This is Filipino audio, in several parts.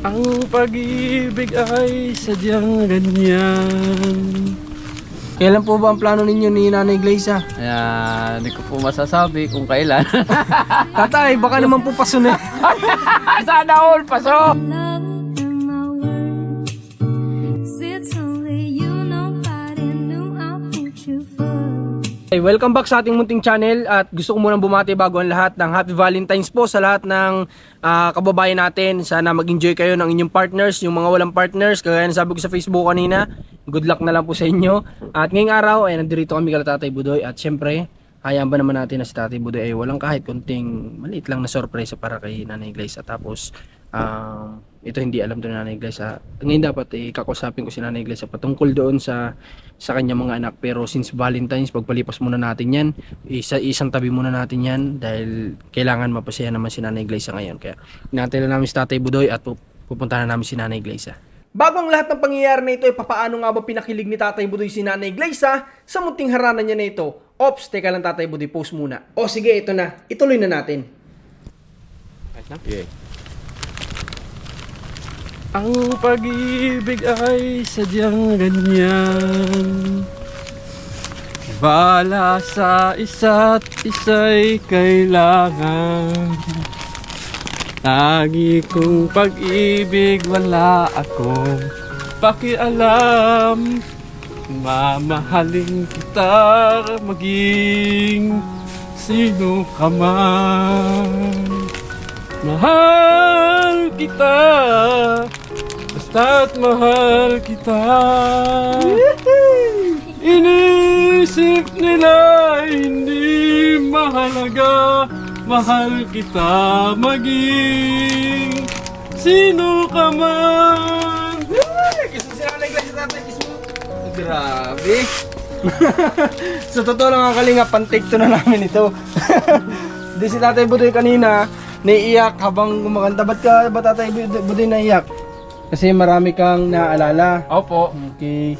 Ang pag-ibig ay sadyang ganyan. Kailan po ba ang plano ninyo ni Nanay Gleisa? Kaya hindi ko po masasabi kung kailan. Tatay, baka naman po paso na. Sana all paso! Hey, welcome back sa ating munting channel at gusto ko munang bumati bago ang lahat ng Happy Valentine's po sa lahat ng kababayan natin. Sana mag-enjoy kayo ng inyong partners, yung mga walang partners, kagaya na sabi ko sa Facebook kanina. Good luck na lang po sa inyo. At ngayong araw ay nandito kami kala Tatay Budoy at syempre hayaan ba naman natin na si Tatay Budoy ay walang kahit konting maliit lang na sorpresa para kay Nanay Gleisa. Tapos ito hindi alam to ni Nanay Gleisa. Ngayon dapat kakusapin ko si Nanay Gleisa patungkol doon sa kanyang mga anak, pero since Valentine's pagpalipas muna natin yan, isang tabi muna natin yan dahil kailangan mapasaya naman si Nanay Gleisa ngayon. Kaya hinahintay na namin si Tatay Budoy at pupuntahan na namin si Nanay Gleisa. Bago ang lahat ng pangyayari na ito ay papaano nga ba pinakilig ni Tatay Budoy si Nanay Gleisa sa munting haranan niya na ito. Ops, teka lang Tatay Budoy, pause muna. O sige, ito na, ituloy na natin. Okay. Ang pag-ibig ay sadyang ganyan. Bala sa isa't isa'y kailangan. Lagi kong pag-ibig, wala akong pakialam. Mamahalin kita, maging sino ka man. Mahal kita, basta't mahal kita. Inisip nila hindi mahalaga. Mahal kita, maging sino ka man. Kiss mo si Nanay Gleisa, Tatay, kiss mo. Grabe. Sa totoo lang ang kalinga, pan-take to na namin ito. Di si Tatay Budoy kanina naiiyak habang kumakanta. Ba't ka ba Tatay Budoy naiiyak? Kasi marami kang naaalala. Opo. Okay.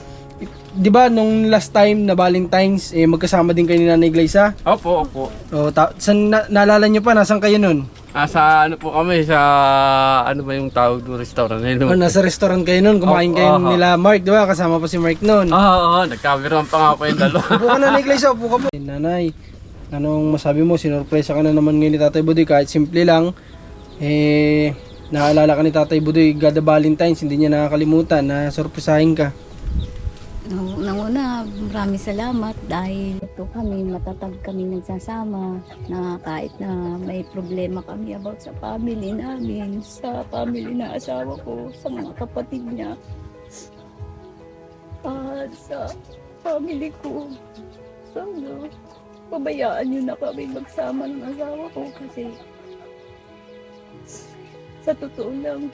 Di ba nung last time na Valentine's magkasama din kayo ni Nanay Gleisa? Opo, opo. O, naalala nyo pa, nasan kayo nun? Sa ano po kami, sa ano ba yung tawag ng restaurant na yun? Nasa restaurant kayo nun, kumain kayo nila Mark, di ba? Kasama pa si Mark nun. Oo, nagkameron pa nga po yung dalawa. Upo ka Nanay Gleisa, upo ka po. Nanay, anong masabi mo? Sinurpresa ka na naman ngayon ni Tatay Budoy, kahit simple lang. Naalala ka ni Tatay Budoy, Gada Valentine's, hindi niya nakakalimutan na sorpresahin ka. Una, maraming salamat dahil ito kami, matatag kami nagsasama na kahit na may problema kami about sa family namin, sa family na asawa ko, sa mga kapatid niya, at sa family ko. Sana, pabayaan niyo na kami magsama ng asawa ko kasi sa totoo lang,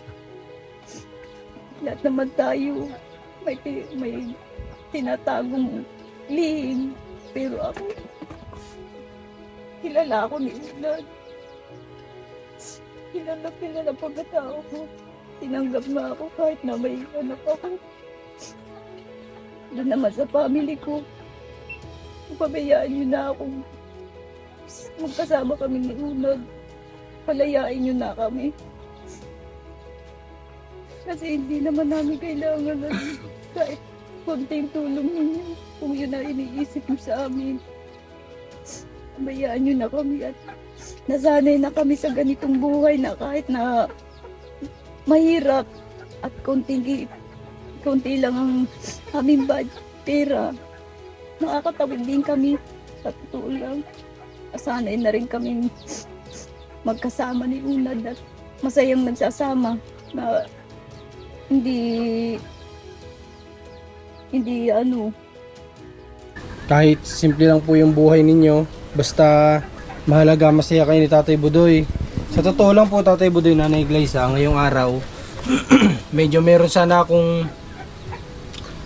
lahat naman tayo may tinatagong lihim, pero ako kilala ako ni Unad. Kilala pagkatao ko. Tinanggap na ako kahit na may anak ako. Doon naman sa family ko, pabayaan niyo na ako. Magkasama kami ni Unad. Palayain niyo na kami. Kasi hindi naman namin kailangan kahit konting tulong ninyo kung yun na iniisip nyo sa amin. Bayaan nyo na kami at nasanay na kami sa ganitong buhay na kahit na mahirap at konti lang ang aming pera. Nakakatawid din kami sa totoo lang. Nasanay na rin kami magkasama ni Unad at masayang nagsasama na hindi Kahit simple lang po yung buhay ninyo, basta mahalaga masaya kayo ni Tatay Budoy. Sa totoo lang po Tatay Budoy, Nanay Gleisa, ngayong araw medyo meron sana akong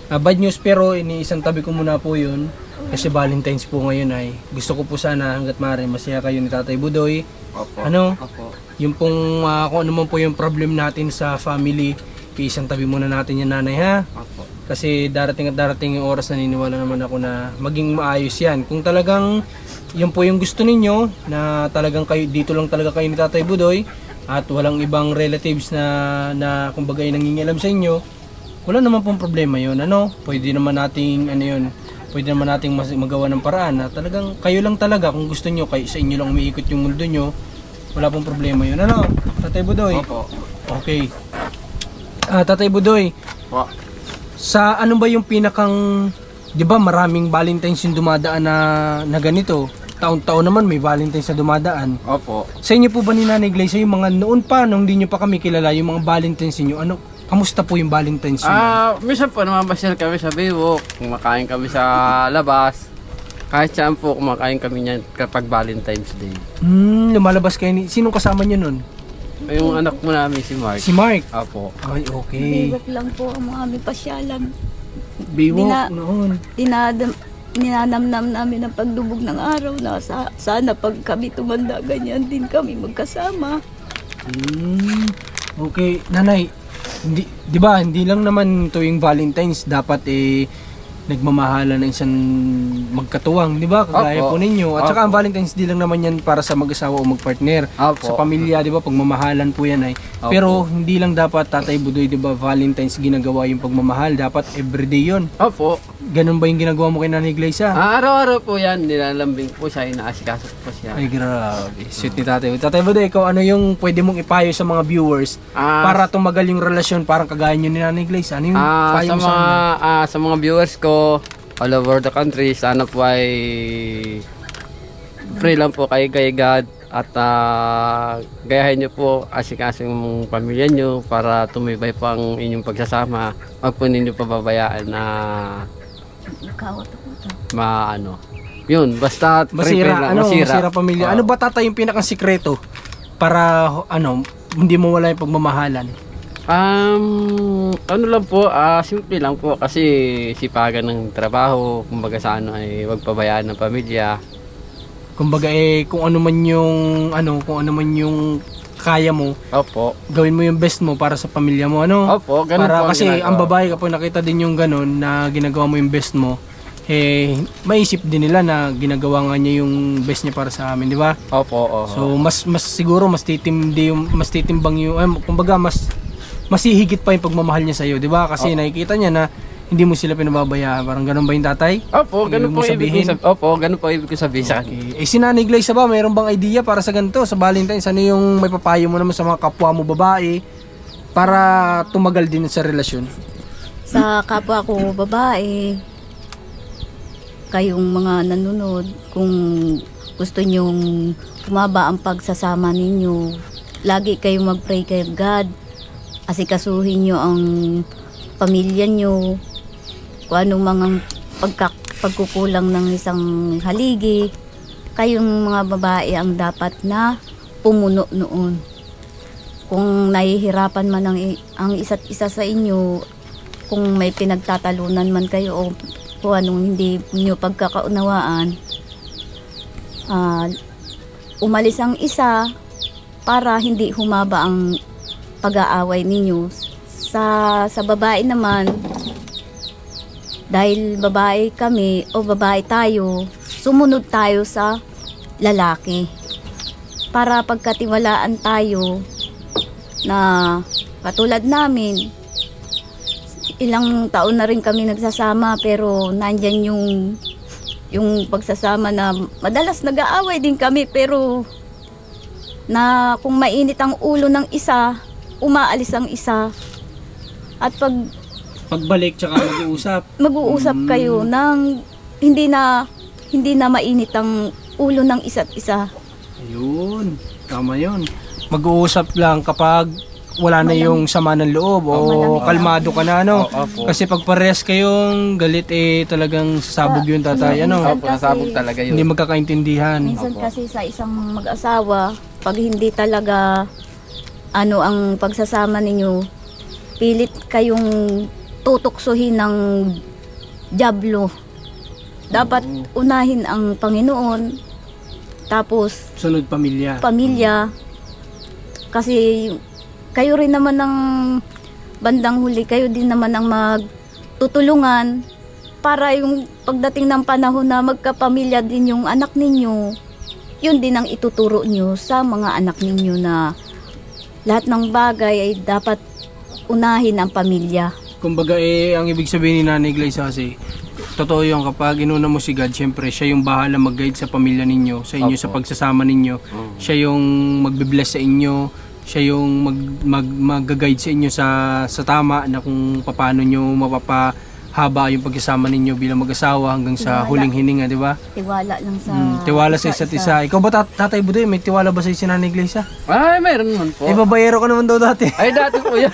bad news, pero iniisang tabi ko muna po yun kasi Valentine's po ngayon ay gusto ko po sana hanggat maaari masaya kayo ni Tatay Budoy. Opo. Opo. Yung pong kung ano man po yung problem natin sa family, isang tabi muna natin yan Nanay, ha? Opo. Kasi darating at darating yung oras, naniniwala naman ako na maging maayos yan. Kung talagang yun po yung gusto ninyo, na talagang kayo, dito lang talaga kayo ni Tatay Budoy, at walang ibang relatives na kumbaga ay nangingialam sa inyo, wala naman pong problema yun. Pwede naman nating magawa ng paraan na talagang kayo lang talaga kung gusto nyo, kayo sa inyo lang umiikot yung mundo nyo, wala pong problema yun. Tatay Budoy? Opo. Okay. Tatay Budoy, Po. sa ano ba yung pinakang, di ba maraming Valentine's yung dumadaan na ganito? Taon-taon naman may Valentine's na dumadaan. Opo. Sa inyo po ba ni Nanay Glayza, yung mga noon pa, nung hindi nyo pa kami kilala, yung mga Valentine's niyo, kamusta po yung Valentine's niyo? Minsan po namabasyal kami sa Biwok, kumakain kami sa labas. Kahit saan po kumakain kami niyan kapag Valentine's Day. Lumalabas kayo sinong kasama nyo nun? Yung anak mo namin si Mark. Si Mark? Opo. Ay, okay. Biwok lang po ang mga aming pasyalan. Biwok Dina- noon. Ninanamnam namin ang pagdubog ng araw na sana pag kami tumanda, ganyan din kami magkasama. Okay, Nanay, di ba hindi lang naman tuwing Valentine's dapat nagmamahalan ng isang magkatuwang, di ba? Kagaya Opo. po ninyo. At saka Opo. ang Valentine's Day lang naman yan para sa mag-asawa o magpartner. Opo. Sa pamilya, di ba? Pagmamahalan po yan ay. Opo. Pero hindi lang dapat, Tatay Budoy, di ba? Valentine's ginagawa yung pagmamahal. Dapat everyday yon. Opo. Ganun ba yung ginagawa mo kay Nanay Glayza? Araw-araw po yan, nilalambing po siya, inaasikaso po siya. Ay, grabe. Sweet ni Tatay. Tatay Budoy, ikaw ano yung pwede mong ipayo sa mga viewers para tumagal yung relasyon parang kagaya nyo ni Nanay Glayza? Ano yung payo sa mo sa kanila? sa mga viewers ko all over the country, sana po ay free lang po kayo kay God at gayahin nyo po asikaso yung pamilya nyo para tumibay po ang inyong pagsasama. Huwag po ninyo pababayaan na yun, basta Masira, masira pamilya. Oo. Ano ba tatay yung pinakang sikreto para hindi mo wala yung pagmamahalan? Ano lang po, simple lang po kasi sipagan ng trabaho, kumbaga sa ay wag pabayaan ng pamilya. Kumbaga kung ano man yung kaya mo, Opo. gawin mo yung best mo para sa pamilya mo, Opo, ganun Para po kasi ginagawa. ang babae kapag nakita din yung ganun na ginagawa mo yung best mo, maisip din nila na ginagawa nga niya yung best niya para sa amin, di ba? Opo, oho. So mas siguro mas titimbang yung kumbaga mas hihigit pa yung pagmamahal niya sa iyo, di ba? Kasi nakikita niya na hindi mo sila pinababayaan. Parang ganun ba yung tatay? Opo, ganun Ibig mo po ibig ko sabihin? sabihin. Opo, ganun po ibig ko sabihin sa kanya. Okay. Si Nanay Glayza ba, mayroon bang idea para sa ganito, sa Valentine's? Ano yung may papayo mo naman sa mga kapwa mo babae para tumagal din sa relasyon? Sa kapwa ko babae, kayong mga nanonood, kung gusto nyong tumaba ang pagsasama ninyo, lagi kayong mag-pray kay God, asikasuhin nyo ang pamilya nyo, kung anong mga pagkukulang ng isang haligi, kayong mga babae ang dapat na pumuno noon. Kung nahihirapan man ang isa't isa sa inyo, kung may pinagtatalunan man kayo o kung anong hindi nyo pagkakaunawaan, umalis ang isa para hindi humaba ang pag-aaway ninyo. Sa babae naman, dahil babae kami o babae tayo, sumunod tayo sa lalaki para pagkatiwalaan tayo na katulad namin, ilang taon na rin kami nagsasama pero nandyan yung pagsasama na madalas nag-aaway din kami pero na kung mainit ang ulo ng isa, umaalis ang isa. At Pagbalik tsaka mag-uusap kayo nang hindi na mainit ang ulo ng isa't isa. Ayun, tama yun. Mag-uusap lang kapag wala na yung sama ng loob o kalmado ka na, Opo. Kasi pag pares kayong galit talagang sasabog yun, tatay, Minsan Opo, nasabog talaga yun. Hindi magkakaintindihan. Minsan kasi sa isang mag-asawa, pag hindi talaga ang pagsasama ninyo, pilit kayong tutuksohin ng dyablo. Dapat unahin ang Panginoon, tapos Sunod pamilya. kasi kayo rin naman ng bandang huli, kayo din naman ang magtutulungan para yung pagdating ng panahon na magkapamilya din yung anak ninyo, yun din ang ituturo nyo sa mga anak ninyo na lahat ng bagay ay dapat unahin ang pamilya. Kumbaga ang ibig sabihin ni Nanay Glyza kasi, totoo yun, kapag inuna mo si God, syempre siya yung bahala mag-guide sa pamilya ninyo, sa inyo, Opo. sa pagsasama ninyo. Siya yung magbe-bless sa inyo, siya yung mag-guide sa inyo sa tama na kung paano nyo mapapahaba yung pagsasama ninyo bilang mag-asawa hanggang sa Tiwala. huling hininga, di ba? Tiwala lang sa... Tiwala sa isa't isa. Ikaw ba, Tatay Budoy, may tiwala ba sa si Nanay Glyza? Ay, mayroon naman po. Eh, babayero ka naman daw dati. Ay, dati po yun.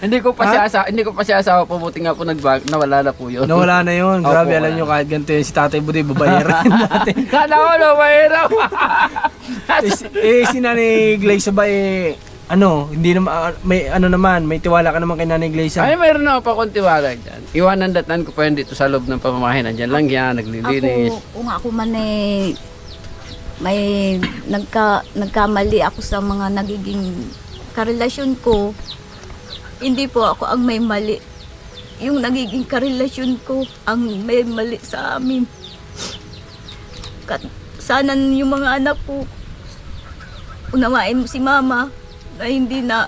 hindi ko pa siya asawa po. Buti nga po nawala na po yun. Nawala na yun. Opo, Grabe, alam wala. nyo, kahit ganito yun, si Tatay Budoy, babayero yun dati. Kala ko, no, mahirap. Si Nanay Glyza ba hindi naman, may tiwala ka naman kay Nanay Glyza. Ay, mayroon na pa akong tiwala dyan. Iwanan datan ko pa yun dito sa loob ng pamamahay. Nandyan lang yan, naglilinis. Kung ako man may nagkamali ako sa mga nagiging karelasyon ko, hindi po ako ang may mali. Yung nagiging karelasyon ko ang may mali sa amin. Sana yung mga anak ko, unawain mo si mama na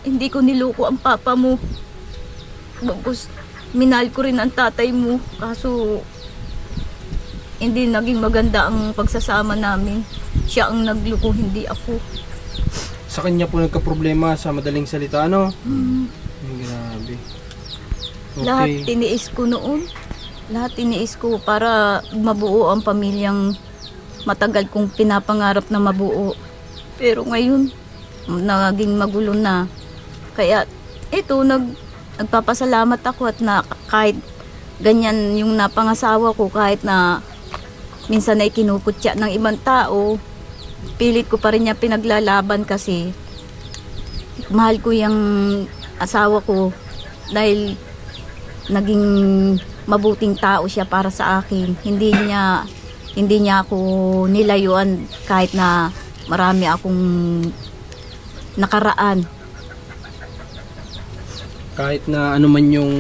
hindi ko niluko ang papa mo. Bagkus minahal ko rin ang tatay mo, kaso hindi naging maganda ang pagsasama namin. Siya ang nagluko, hindi ako. Sa kanya po nagka-problema sa madaling salita, ano? Ay, grabe. Lahat Okay. tiniis ko noon. Lahat tiniis ko para mabuo ang pamilyang matagal kong pinapangarap na mabuo. Pero ngayon, naging magulo na. Kaya ito, nagpapasalamat ako at na kahit ganyan yung napangasawa ko, kahit na minsan ay kinukutya ng ibang tao, pilit ko pa rin niya pinaglalaban kasi mahal ko yung asawa ko dahil naging mabuting tao siya para sa akin. Hindi niya ako nilayuan kahit na marami akong nakaraan. Kahit na ano man yung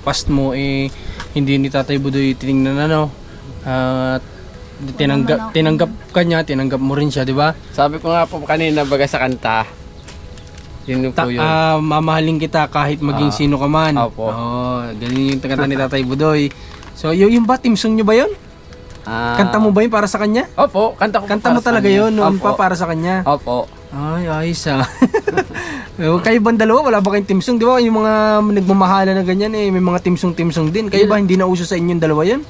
past mo, hindi ni Tatay Budoy tiningnan, at tinanggap ka niya, tinanggap mo rin siya, di ba? Sabi ko nga po kanina baga sa kanta. Yun po yun. Mamahalin kita kahit maging sino ka man. Opo. Ganun yung kanta ni Tatay Budoy. So, yung ba, team song nyo ba yun? Kanta mo ba yun para sa kanya? Opo, kanta ko po Kanta para mo sa talaga kanya. yun, noon Opo. pa para sa kanya. Opo. Ay, ayos Kayo bang dalawa, wala ba kayong team song? Di ba yung mga nagmamahala na ganyan, may mga team song din. Kayo ba, hindi na uso sa inyong dalawa yun?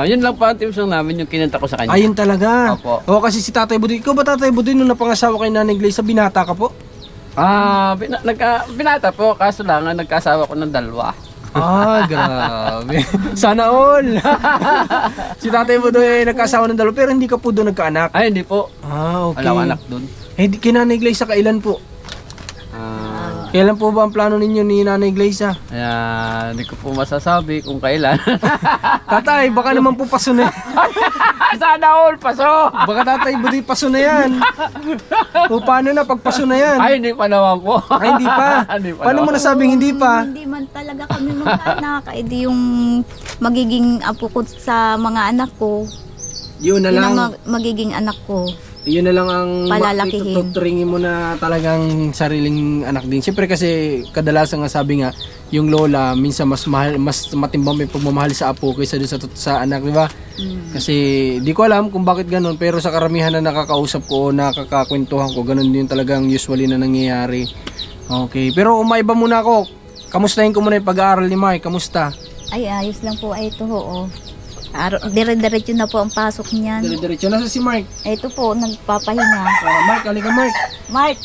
Yun lang po ang team song namin, yung kinanta ko sa kanya. Ayun talaga. Opo. Oo, kasi si Tatay Budoy, ikaw ba Tatay Budoy nung napangasawa kay Nanay Glyza, binata ka po? Binata po, kaso lang nagkasawa ko ng dalawa. Grabe. Sana all. Si Tatay Budoy ay nagkasawa ng dalawa, pero hindi ka po doon nagkaanak. Ay, hindi po. Okay. Wala akong anak doon. Kay Nanay Glyza, kailan po? Kailan po ba ang plano ninyo ni Nanay Glyza? Kaya hindi ko po masasabi kung kailan. Tatay, baka naman po paso na. Sana all, paso! Baka Tatay Budoy paso na yan. O paano na pag paso na yan? Ay, hindi pa naman po. Ay, hindi pa. Hindi pa Paano mo naman. nasabing hindi pa? Hindi man talaga kami magkaanak. Di yung magiging apo ko sa mga anak ko, Yun na yun lang. ang magiging anak ko. Yun na lang ang Palalakihin. ituturingin mo na talagang sariling anak din. Siyempre kasi kadalasan nga sabi nga, yung lola minsan mas matimbang may pagmamahal sa apo kaysa doon sa anak, di ba? Kasi di ko alam kung bakit ganun, pero sa karamihan na nakakausap ko o nakakakwentuhan ko, ganun din talagang usually na nangyayari. Okay, pero umaiba muna ako. Kamustahin ko muna yung pag-aaral ni Mark. Kamusta? Ay, ayos lang po. Ay, ito oo. Dire-diretso na po ang pasok niyan. Dire-diretso. Nasa si Mark? Ito po, nagpapahinga. Mark, halika Mark. Mark!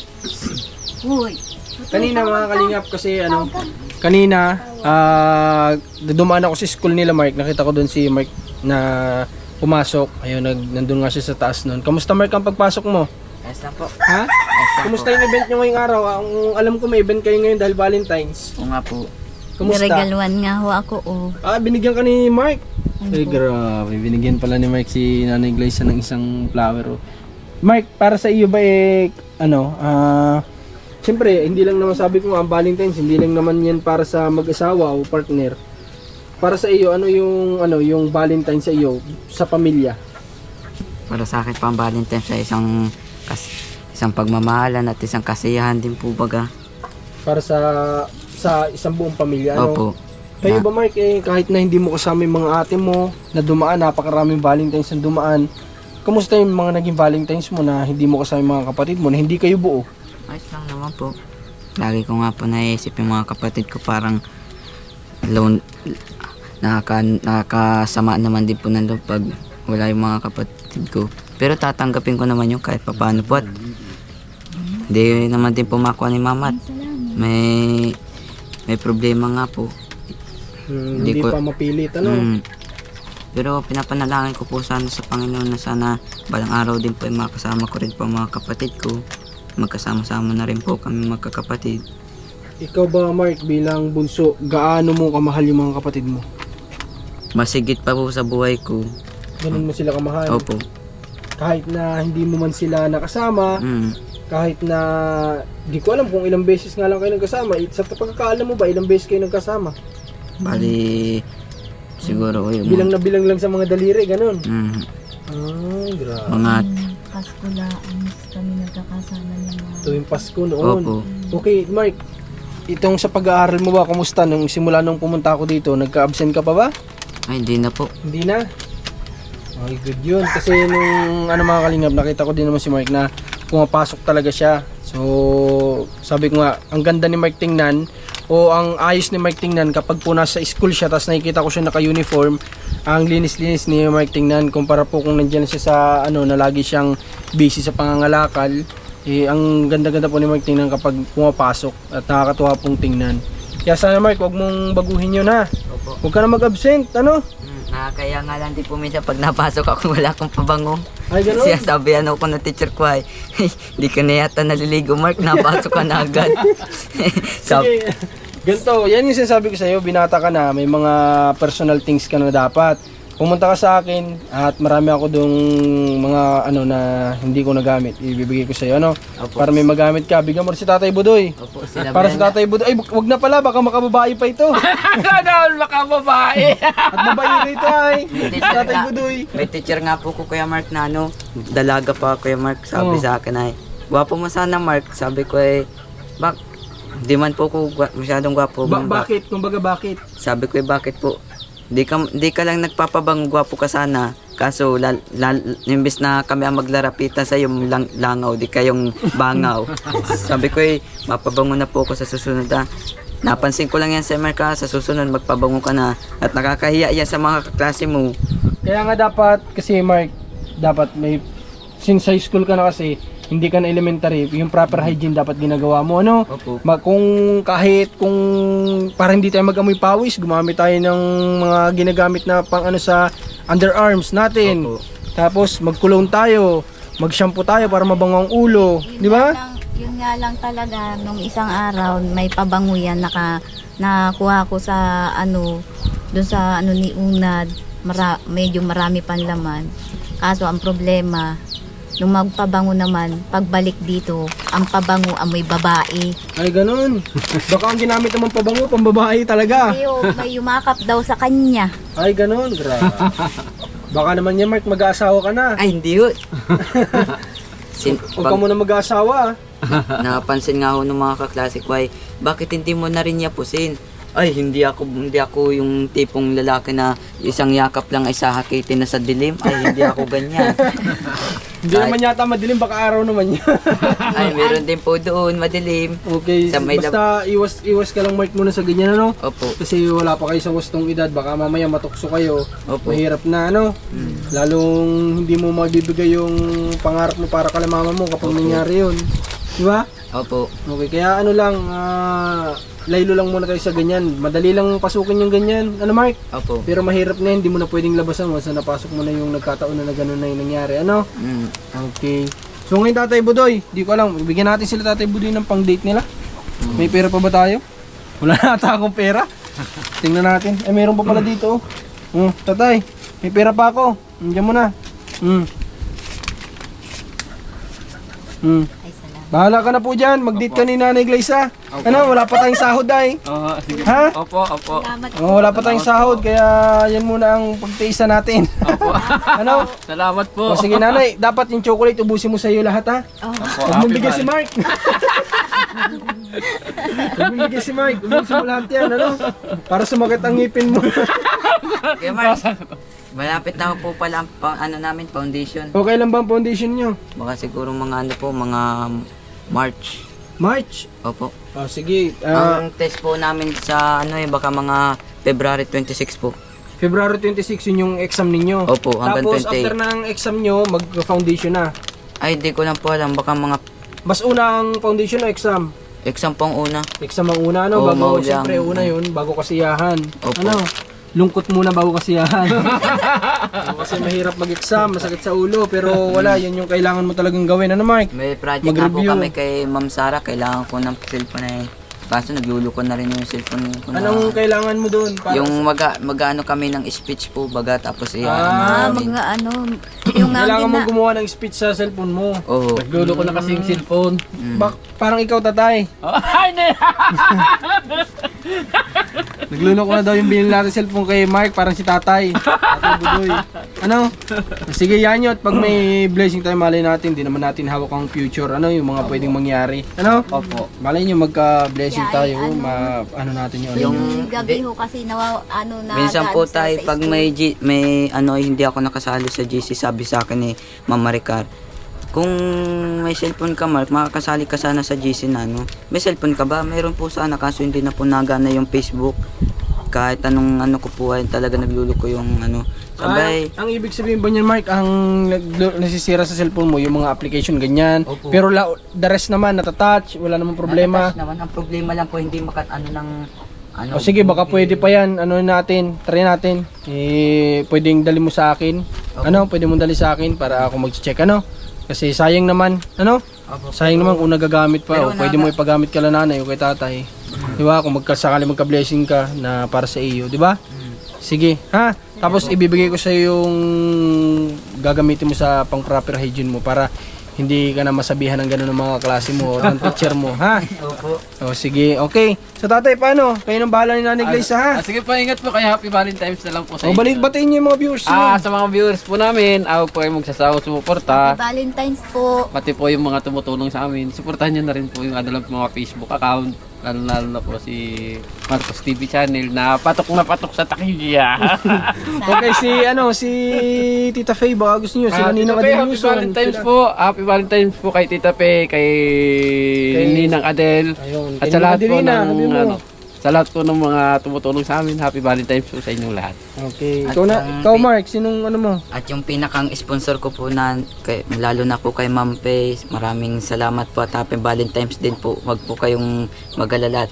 Uy! Kanina mga kalingap kasi kanina dumaan ako sa school nila Mark, nakita ko doon si Mark na pumasok, ayun nandun nga siya sa taas noon. Kamusta Mark ang pagpasok mo? Ayos na po. Ha? Kumusta yung event nyo ngayong araw? Ang alam ko may event kayo ngayon dahil Valentine's. Oo nga po. Kumusta? Niregaluan nga ho ako, oh. Binigyan ka ni Mark? Ay grabe, binigyan pala ni Mark si Nanay Glyza ng isang flower. Mark, para sa iyo ba siyempre, hindi lang naman sabi ko nga ang Valentine's, hindi lang naman yan para sa mag-asawa o partner. Para sa iyo, ano yung Valentine's sa iyo, sa pamilya? Para sa akin pang Valentine sa isang pagmamahalan at isang kasiyahan din po baga. Para sa isang buong pamilya, ano? Opo. Kayo ba, Mark, kahit na hindi mo kasama yung mga ate mo na dumaan, napakaraming Valentine's na dumaan, kamusta yung mga naging Valentine's mo na hindi mo kasama yung mga kapatid mo, na hindi kayo buo? Ayos lang naman po. Lagi ko nga po naisip yung mga kapatid ko, parang lone, nakakasama naman din po ng loob pag wala yung mga kapatid ko. Pero tatanggapin ko naman yung kahit papaano po, at hindi naman din po makuha ni mama at may problema nga po. Hindi Hindi ko- pa mapilit, ano? Pero pinapanalangin ko po sana sa Panginoon na sana balang araw din po ay makasama ko rin po ang mga kapatid ko. Magkasama-sama na rin po kami magkakapatid. Ikaw ba, Mark, bilang bunso, gaano mo kamahal yung mga kapatid mo? Masigit pa po sa buhay ko. Ganun mo sila kamahal? Opo. Kahit na hindi mo man sila nakasama, kahit na di ko alam kung ilang beses nga lang kayo nagkasama. Sa pagkakaalam mo ba, ilang beses kayo nagkasama? Bali, siguro yung Bilang na bilang lang sa mga daliri, ganun. Grabe. mga Pasko lang kami nagkakasama ng mga... Tuwing Pasko noon. opo. Okay, Mark, itong sa pag-aaral mo ba, kamusta? Nung simula nung pumunta ako dito, nagka-absent ka pa ba? Ay, hindi na po. Hindi na. Okay, good yun. Kasi nung mga kalingap, nakita ko din naman si Mark na pumapasok talaga siya. So, sabi ko nga, ang ganda ni Mark tingnan, o ang ayos ni Mark tingnan kapag po nasa school siya, tapos nakikita ko siya naka-uniform, ang linis-linis ni Mark tingnan, kumpara po kung nandiyan siya sa, na lagi siyang busy sa pangangalakal, ang ganda-ganda po ni Mark tingnan kapag pumapasok at nakakatuwa pong tingnan. Kaya sana, Mark, huwag mong baguhin yun, ha? Opo. Huwag ka na mag-absent, ano? Nakakaya nga lang din po minsan pag napasok ako wala akong pabango. Ay, ganun? Siya sabihan ako ng teacher ko ay, hindi ka na yata naliligo Mark, napasok ka na agad. Sige, ganito, yan yung sinasabi ko sa'yo, binata ka na, may mga personal things ka na dapat. Pumunta ka sa akin at marami ako dong mga na hindi ko nagamit, ibibigay ko sa'yo, Opo. para may magamit ka. Bigyan mo rin si Tatay Budoy. Opo, sila Para si Tatay Budoy, ay wag na pala, baka makababae pa ito. Ano, makababae. At babae ka ito ay, si Tatay Budoy. May teacher nga po ko Kuya Mark na dalaga pa Kuya Mark, sabi Oo. sa akin ay, gwapo mo sana Mark, sabi ko ay, di man po ko masyadong gwapo. Bakit? Kumbaga bakit? Sabi ko ay, bakit po? Di ka lang nagpapabang gwapo ka sana. Kaso, imbis na kami ang maglarapitan sa yung langaw, di kayong bangaw. Sabi ko eh, mapabango na po ako sa susunod ah. Napansin ko lang yan sa Mark sa susunod magpabango ka na. At nakakahiya yan sa mga kaklase mo. Kaya nga dapat, kasi Mark, dapat may, since high school ka na kasi, hindi ka na elementary, yung proper hygiene dapat ginagawa mo, Opo. Kung para hindi tayo mag-amoy pawis, gumamit tayo ng mga ginagamit na pang sa underarms natin. Opo. Tapos mag-cologne tayo, mag-shampoo tayo para mabango ang ulo, di ba? Yun nga lang talaga, nung isang araw, may pabango yan, nakuha ko sa doon sa ni Unad, medyo marami pang laman. Kaso ang problema, nung magpabango naman, pagbalik dito, ang pabango amoy babae. Ay, ganun. Baka ang ginamit naman pabango, pambabae talaga. May yumakap daw sa kanya. Ay, ganun. Grabe. Baka naman yan, Mark, mag-aasawa ka na. Ay, hindi yun. Huwag ka muna mag-aasawa, Napansin nga ako ng mga kaklase ko ay, bakit hindi mo na rin yapusin? Ay, hindi ako yung tipong lalaki na isang yakap lang ay sahakitin na sa dilim. Ay, hindi ako ganyan. Hindi naman yata madilim, baka araw naman yan. Ay, meron din po doon, madilim. Okay, Sa may basta iwas ka lang, Mark, muna sa ganyan, Opo. Kasi wala pa kayo sa gustong edad, baka mamaya matukso kayo. Opo. Mahirap na, Lalong hindi mo mabibigay yung pangarap mo para kay mama mo kapag nangyari yun. Di ba? Opo. Okay, kaya laylo lang muna tayo sa ganyan. Madali lang pasukin yung ganyan. Mark? Opo. Pero mahirap na yun, hindi mo na pwedeng labasan once na napasok mo na yung nagkataon na gano'n na yung nangyari. Okay. So ngayon, Tatay Budoy, di ko alam, bigyan natin sila Tatay Budoy ng pang-date nila. May pera pa ba tayo? Wala na ata akong pera. Tingnan natin. Ay, meron pa pala dito. Tatay, may pera pa ako. Diyan mo na. Ay, salamat. Bahala ka na po dyan. Mag-date ka ni Nanay Glaze ha. Ano, wala pa tayong sahod ay. Oo, sige. Ha? Opo, opo. Salamat po. Oh, wala pa tayong sahod, kaya yan muna ang pagtiisa natin. Opo. Ano? Salamat po. O sige nanay, dapat yung chocolate ubusin mo sa iyo lahat ha. Opo, Huwag mong happy bigyan si Valentine's. Mark. Huwag mong bigyan si Mark. Ubusin mo lahat yan, ano? Para sumakit ang ngipin mo. Kaya Mark, malapit na po pala ang namin, foundation. Okay lang ba ang foundation nyo? Baka siguro mga ano po, mga March. March? Opo. O sige, Ang test po namin sa baka mga February 26 po. February 26 yun yung exam ninyo. Opo, hanggang Tapos 28. after ng exam nyo, mag-foundation na. Ay, di ko lang po alam, baka mga Mas una ang foundation o exam? exam po ang una. Exam ang una, no? Oo, Bago, maulang. siyempre, una yun, bago kasiyahan. Opo. Ano? Lungkot muna bago kasiyahan. Kasi mahirap mag-exam, masakit sa ulo, pero wala, yun yung kailangan mo talagang gawin. Ano, Mark? May project na po Mag-review. kami kay Ma'am Sara, kailangan ko ng cellphone na yun. Kaso nagluluko na rin yung cellphone ko na. Anong kailangan mo doon? Para Yung mag-ano kami ng speech po baga tapos Mga ano, yung kailangan mo na, gumawa ng speech sa cellphone mo. Oo. Naglulo ko na kasi yung cellphone. Parang ikaw, tatay. Ay, hindi. Nagluno ko na daw yung binili natin cellphone kay Mark, parang si tatay. Tatay Budoy. Ano? Sige, yan yun. At pag may blessing tayo, malay natin, di naman natin hawak ang future. Ano yung mga pwedeng mangyari. Ano? Opo. Malay nyo, magka-blessing Yeah, tayo. ano. Ano natin yun. yung Yung- gabi ho kasi ano na Minsan po daan sa tayo pag school. may hindi ako nakasali sa GC, sabi sa akin ni Ma'am Maricar, kung may cellphone ka Mark, makakasali ka sana sa GC na ano. May cellphone ka ba? Meron po sana kaso hindi na po nagana yung Facebook. Kahit anong ko po ay talaga nagluluko yung Sabay, Ang ibig sabihin ba niyan, Mark, ang nasisira sa cellphone mo, yung mga application, ganyan. Opo. Pero the rest naman, natatouch, wala namang problema. natatouch naman. Ang problema lang po hindi O sige, baka pwede pa yan. Ano natin, try natin. Pwedeng dali mo sa akin. Ano, pwede mo dali sa akin para ako mag-check, ano? Kasi sayang naman, ano? Opo. Sayang naman kung nagagamit pa. Pero O pwede mo ipagamit kala nanay o kay tatay. Di ba? Kung sakali magka-blessing ka na para sa iyo, di ba? Sige, ha? Tapos ibibigay ko sa yung gagamitin mo sa pang proper hygiene mo para hindi ka na masabihan ng gano'n ng mga klase mo o ng teacher mo, ha? Opo. O sige, okay. Sa tatay, paano? Kayo nang bahala ni Nanay Glaze, ha? Sige po, ingat po kayo. Happy Valentine's na lang po sa O batiin niyo yung mga viewers niyo. Sa mga viewers po namin, ako po ay magsasawang sumuporta. Valentine's po. Pati po yung mga tumutulong sa amin. Suportahan nyo na rin po yung mga Facebook account. Lalo na po si Marcos TV channel na patok sa takilya. Okay, si Tita Faye, baka gusto niyo, sila Ninang Tita Pe, Adel Happy Yuson. Valentine's po. Happy Valentine's po kay Tita Pe, kay Ninang Adel. Ayun, At kay sa lahat Ninang po Adelina, ng sabi mo. sa lahat po ng mga tumutulong sa amin, Happy Valentine's po sa inyong lahat. Okay. At Ikaw Mark, sinong ano mo? At yung pinakang sponsor ko po lalo na po kay Ma'am Faye, maraming salamat po at Happy Valentine's din po. Wag po kayong mag-alala.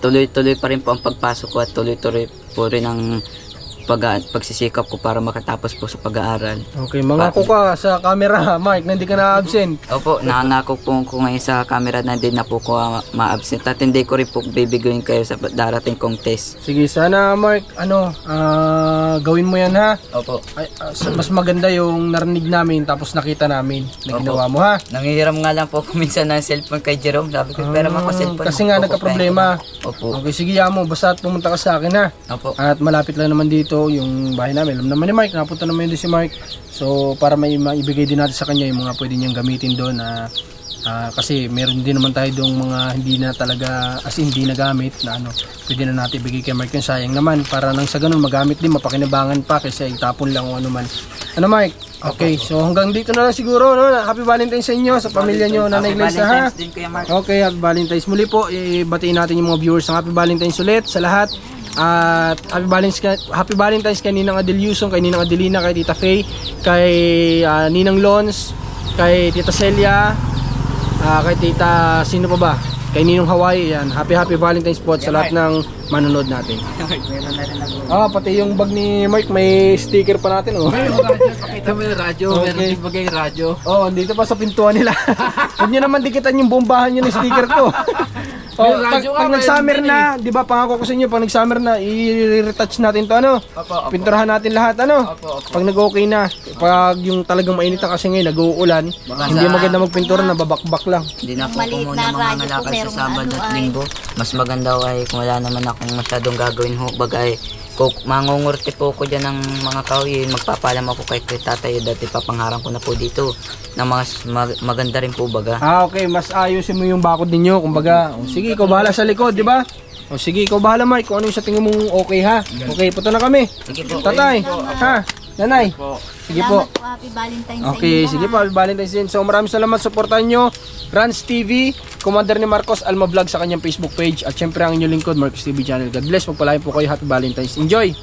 Tuloy-tuloy pa rin po ang pagpasok ko at tuloy-tuloy po rin ang pagsisikap ko para makatapos po sa pag-aaral. Okay, mga kuka sa camera, Mark, na hindi ka na-absent. Opo, nangako po ko ngayon sa camera na hindi na po ko ma-absent at hindi ko rin po bibiguin kayo sa darating kong test. Sige, sana Mark, gawin mo yan ha. Opo. Ay, mas maganda yung narinig namin tapos nakita namin na Opo. ginawa mo ha. Nangihiram nga lang po ako minsan ng cellphone kay Jerome. Sabi ko, pero ako cellphone. Kasi nga Opo, nagka-problema. Opo. Okay, sige mo, basta pumunta ka sa akin ha. Opo. At malapit lang naman dito yung bahay namin. Alam naman ni Mark, napunta naman yun si Mark. So, para may maibigay din natin sa kanya yung mga pwede niyang gamitin doon na kasi meron din naman tayo doong mga hindi na talaga, hindi nagamit na pwede na natin ibigay kay Mark yung sayang naman para nang sa ganun magamit din, mapakinabangan pa kaysa itapon lang o ano man. Ano Mark? Okay, so hanggang dito na lang siguro, no? Happy Valentine's sa inyo, sa pamilya nyo, Nanay Glaze, ha? Valentine's din Kuya Mark. Okay, Happy Valentine's. Muli po, batiin natin yung mga viewers ng Happy Valentine's ulit sa lahat. At Happy Valentine's kay Ninang Adel Yuson, kay Ninang Adelina, kay Tita Faye, kay Ninang Lons, kay Tita Celia, kay Tita sino pa ba? Kay Ninong Hawaii, yan. Happy Valentine's po at sa lahat ng manonood natin. Meron na rin ako. Pati yung bag ni Mark, may sticker pa natin, oh. Pakita mo yung radyo, Okay. meron din bagay radyo. Oh, dito pa sa pintuan nila. Huwag nyo naman dikitan yung bombahan nyo ng sticker ko. Oh, May radyo pag nga, nag-summer mayroon na, di ba, pangako ko sa inyo, pag nag-summer na, i-retouch natin to, ano? Opo, opo. Pinturahan natin lahat, ano? Opo, opo. Pag nag-okay na, pag yung talagang mainit na kasi ngayon, nag-uulan, hindi maganda magpintura, nababakbak lang. Hindi na po Maliit ko na muna mga radyo po, ngalakal sa merong Sabado ano at ay- Linggo. Mas maganda ko ay kung wala naman akong masyadong gagawin ho. Bagay, mangungurte po ko dyan ng mga kahoy. Magpapalam ako kay tatay. Dati papangharang ko na po dito. Na maganda rin po baga. Ah, okay, mas ayusin mo yung bakod ninyo, kumbaga. O, sige, ikaw bahala sa likod, di ba? O sige, ikaw bahala, Mike, kung ano yung sa tingin mong okay, ha? Okay, punta na kami. Sige po. Tatay, ha? Nanay, sige po. Salamat po, Happy Valentine's sa Okay, inyo sige lahat. po, Happy Valentine's Day. So maraming salamat, supportan nyo Rans TV, Commander ni Marcos Alma Vlog sa kanyang Facebook page, at syempre ang inyong lingkod, Marcos TV Channel. God bless, magpalain po kayo, Happy Valentine's. Enjoy!